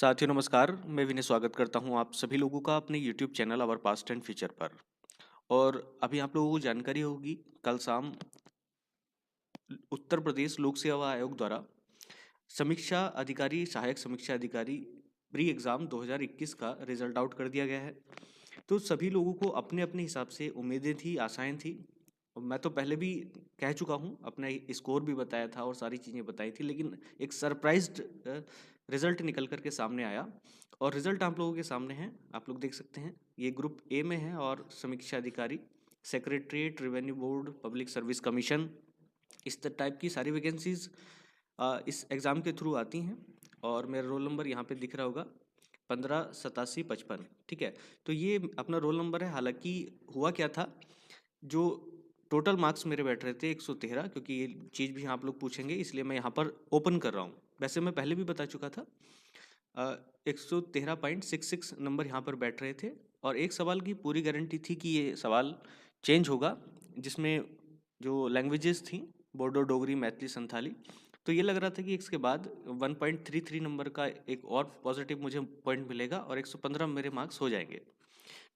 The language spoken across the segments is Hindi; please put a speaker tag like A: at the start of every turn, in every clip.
A: साथियों नमस्कार, मैं विनय स्वागत करता हूं आप सभी लोगों का अपने YouTube channel our past and future पर। और अभी आप लोगों को जानकारी होगी, कल शाम उत्तर प्रदेश लोक सेवा आयोग द्वारा समीक्षा अधिकारी सहायक समीक्षा अधिकारी प्री एग्ज़ाम 2021 का रिजल्ट आउट कर दिया गया है। तो सभी लोगों को अपने अपने हिसाब से उम्मीदें थी, आशाएं थी। और मैं तो पहले भी कह चुका हूं, अपना स्कोर भी बताया था और सारी चीज़ें बताई थी, लेकिन एक सरप्राइज्ड रिजल्ट निकल करके सामने आया। और रिजल्ट आप लोगों के सामने है, आप लोग देख सकते हैं। ये ग्रुप ए में है और समीक्षा अधिकारी secretariat revenue board public service commission, इस टाइप की सारी वैकेंसीज इस एग्ज़ाम के थ्रू आती हैं। और मेरा रोल नंबर यहाँ पे दिख रहा होगा 158755। ठीक है, तो ये अपना रोल नंबर है। हालांकि हुआ क्या था, जो टोटल मार्क्स मेरे बैठ रहे थे 113, क्योंकि ये चीज़ भी आप लोग पूछेंगे इसलिए मैं यहाँ पर ओपन कर रहा हूँ। वैसे मैं पहले भी बता चुका था। 113.66 नंबर यहाँ पर बैठ रहे थे। और एक सवाल की पूरी गारंटी थी कि ये सवाल चेंज होगा, जिसमें जो लैंग्वेजेस थी बोडो, डोगरी, मैथिली, संथाली। तो ये लग रहा था कि इसके बाद 1.33 नंबर का एक और पॉजिटिव मुझे पॉइंट मिलेगा और 115 मेरे मार्क्स हो जाएंगे।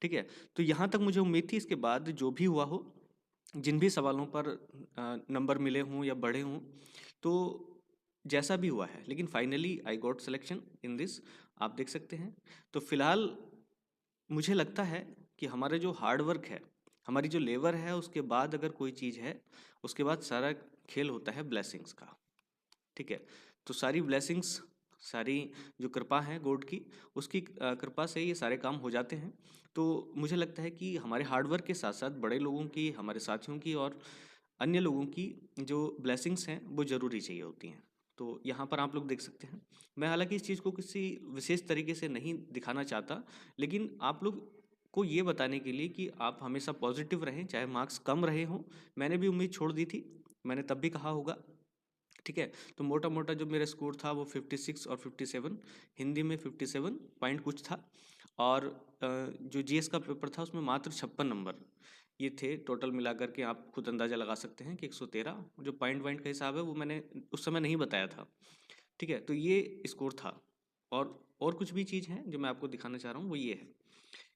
A: ठीक है, तो यहाँ तक मुझे उम्मीद थी। इसके बाद जो भी हुआ हो, जिन भी सवालों पर नंबर मिले हों या बढ़े हों, तो जैसा भी हुआ है, लेकिन finally I got selection in this, आप देख सकते हैं। तो फिलहाल मुझे लगता है कि हमारा जो हार्ड वर्क है, हमारी जो लेबर है, उसके बाद अगर कोई चीज़ है, उसके बाद सारा खेल होता है ब्लेसिंग्स का। ठीक है, तो सारी ब्लेसिंग्स, सारी जो कृपा है गॉड की, उसकी कृपा से ये सारे काम हो जाते हैं। तो मुझे लगता है कि हमारे हार्ड वर्क के साथ साथ बड़े लोगों की, हमारे साथियों की और अन्य लोगों की जो ब्लेसिंग्स हैं वो ज़रूरी चाहिए होती हैं। तो यहाँ पर आप लोग देख सकते हैं। मैं हालांकि इस चीज़ को किसी विशेष तरीके से नहीं दिखाना चाहता, लेकिन आप लोग को ये बताने के लिए कि आप हमेशा पॉजिटिव रहें, चाहे मार्क्स कम रहे हों। मैंने भी उम्मीद छोड़ दी थी, मैंने तब भी कहा होगा। ठीक है, तो मोटा मोटा जो मेरा स्कोर था वो 56 और 57, हिंदी में 57 पॉइंट कुछ था। और जो जीएस का पेपर था उसमें मात्र 56 नंबर ये थे। टोटल मिलाकर के आप खुद अंदाज़ा लगा सकते हैं कि 113 जो पॉइंट वाइंट का हिसाब है वो मैंने उस समय नहीं बताया था। ठीक है, तो ये स्कोर था। और कुछ भी चीज़ है जो मैं आपको दिखाना चाह रहा हूँ, वो ये है।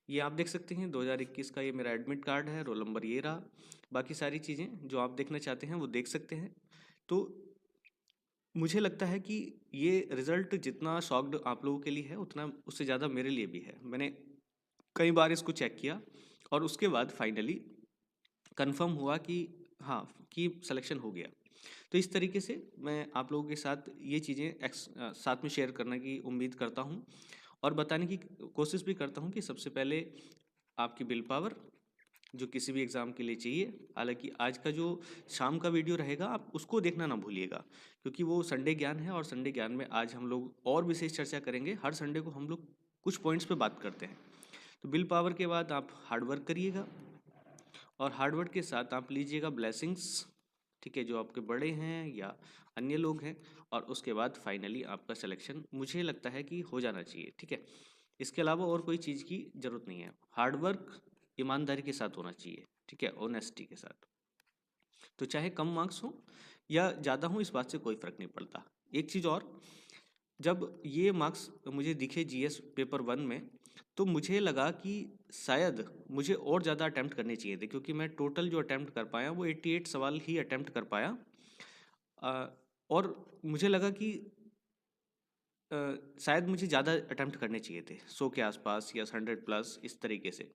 A: ये आप देख सकते हैं 2021 का ये मेरा एडमिट कार्ड है, रोल नंबर ये रहा। बाकी सारी चीज़ें जो आप देखना चाहते हैं वो देख सकते हैं। तो मुझे लगता है कि ये रिज़ल्ट जितना शॉक्ड आप लोगों के लिए है, उतना उससे ज़्यादा मेरे लिए भी है। मैंने कई बार इसको चेक किया और उसके बाद फाइनली कंफर्म हुआ कि हाँ, कि सिलेक्शन हो गया। तो इस तरीके से मैं आप लोगों के साथ ये चीज़ें साथ में शेयर करने की उम्मीद करता हूँ और बताने की कोशिश भी करता हूँ कि सबसे पहले आपकी विल पावर जो किसी भी एग्ज़ाम के लिए चाहिए। हालांकि आज का जो शाम का वीडियो रहेगा, आप उसको देखना ना भूलिएगा, क्योंकि वो संडे ज्ञान है और संडे ज्ञान में आज हम लोग और विशेष चर्चा करेंगे। हर संडे को हम लोग कुछ पॉइंट्स पे बात करते हैं। तो विल पावर के बाद आप हार्ड वर्क करिएगा और हार्ड वर्क के साथ आप लीजिएगा ब्लेसिंग्स। ठीक है, जो आपके बड़े हैं या अन्य लोग हैं। और उसके बाद फाइनली आपका सिलेक्शन मुझे लगता है कि हो जाना चाहिए। ठीक है, इसके अलावा और कोई चीज़ की ज़रूरत नहीं है। हार्ड वर्क ईमानदारी के साथ होना चाहिए। ठीक है, ऑनेस्टी के साथ। तो चाहे कम मार्क्स हो या ज़्यादा हो, इस बात से कोई फ़र्क नहीं पड़ता। एक चीज़ और, जब ये मार्क्स मुझे दिखे जीएस पेपर वन में, तो मुझे लगा कि शायद मुझे और ज़्यादा अटैम्प्ट करने चाहिए थे, क्योंकि मैं टोटल जो अटैम्प्ट कर पाया वो 88 सवाल ही अटैम्प्ट कर पाया। और मुझे लगा कि शायद मुझे ज़्यादा अटैम्प्ट करने चाहिए थे, 100 के आसपास या 100 प्लस, इस तरीके से।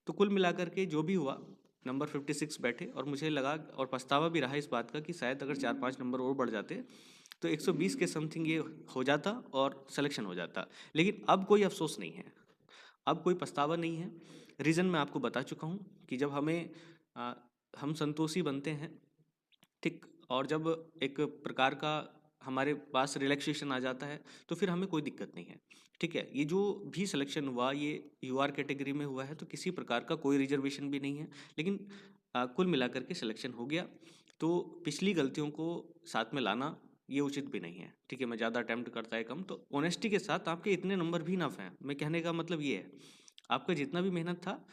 A: तो कुल मिलाकर के जो भी हुआ, नंबर 56 बैठे। और मुझे लगा और पछतावा भी रहा इस बात का कि शायद अगर 4-5 नंबर और बढ़ जाते तो 120 के समथिंग ये हो जाता और सिलेक्शन हो जाता। लेकिन अब कोई अफसोस नहीं है, अब कोई पछतावा नहीं है। रीज़न मैं आपको बता चुका हूँ कि जब अ, हम संतोषी बनते हैं, ठीक, और जब एक प्रकार का हमारे पास रिलैक्सेशन आ जाता है, तो फिर हमें कोई दिक्कत नहीं है। ठीक है, ये जो भी सिलेक्शन हुआ ये यूआर कैटेगरी में हुआ है, तो किसी प्रकार का कोई रिजर्वेशन भी नहीं है। लेकिन कुल मिलाकर के सिलेक्शन हो गया। तो पिछली गलतियों को साथ में लाना ये उचित भी नहीं है। ठीक है, मैं ज़्यादा अटैम्प्ट करता है कम, तो ऑनेस्टी के साथ आपके इतने नंबर भी इनफ हैं। मैं कहने का मतलब ये है, आपका जितना भी मेहनत था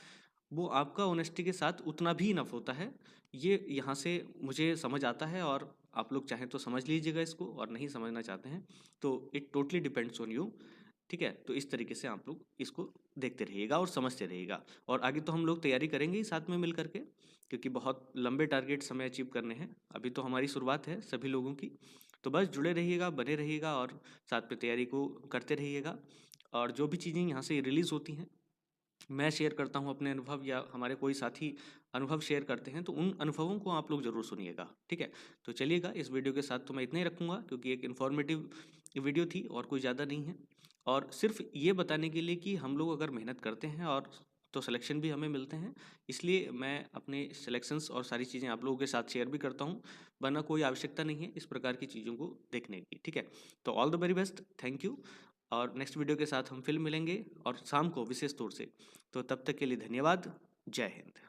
A: वो आपका ऑनेस्टी के साथ उतना भी इनफ होता है। ये यहाँ से मुझे समझ आता है। और आप लोग चाहें तो समझ लीजिएगा इसको, और नहीं समझना चाहते हैं तो it totally depends on you. ठीक है? तो इस तरीके से आप लोग इसको देखते रहिएगा और समझते रहिएगा, और आगे तो हम लोग तैयारी करेंगे ही साथ में मिल करके, क्योंकि बहुत लंबे टारगेट्स हमें अचीव करने हैं। अभी तो हमारी शुरुआत है सभी लोगों की। तो बस जुड़े रहिएगा, बने रहिएगा और साथ में तैयारी को करते रहिएगा। और जो भी चीज़ें यहाँ से रिलीज़ होती हैं, मैं शेयर करता हूँ अपने अनुभव या हमारे कोई साथी अनुभव शेयर करते हैं, तो उन अनुभवों को आप लोग ज़रूर सुनिएगा, ठीक है? तो चलिएगा, इस वीडियो के साथ तो मैं इतना ही रखूँगा, क्योंकि एक इन्फॉर्मेटिव वीडियो थी और कोई ज़्यादा नहीं है। और सिर्फ ये बताने के लिए कि हम लोग अगर मेहनत करते हैं और तो सिलेक्शन भी हमें मिलते हैं, इसलिए मैं अपने सिलेक्शंस और सारी चीज़ें आप लोगों के साथ शेयर भी करता हूँ, वरना कोई आवश्यकता नहीं है इस प्रकार की चीज़ों को देखने की, ठीक है? तो all the very best, thank you. और नेक्स्ट वीडियो के साथ हम फिर मिलेंगे, और शाम को विशेष तौर से। तो तब तक के लिए धन्यवाद। जय हिंद।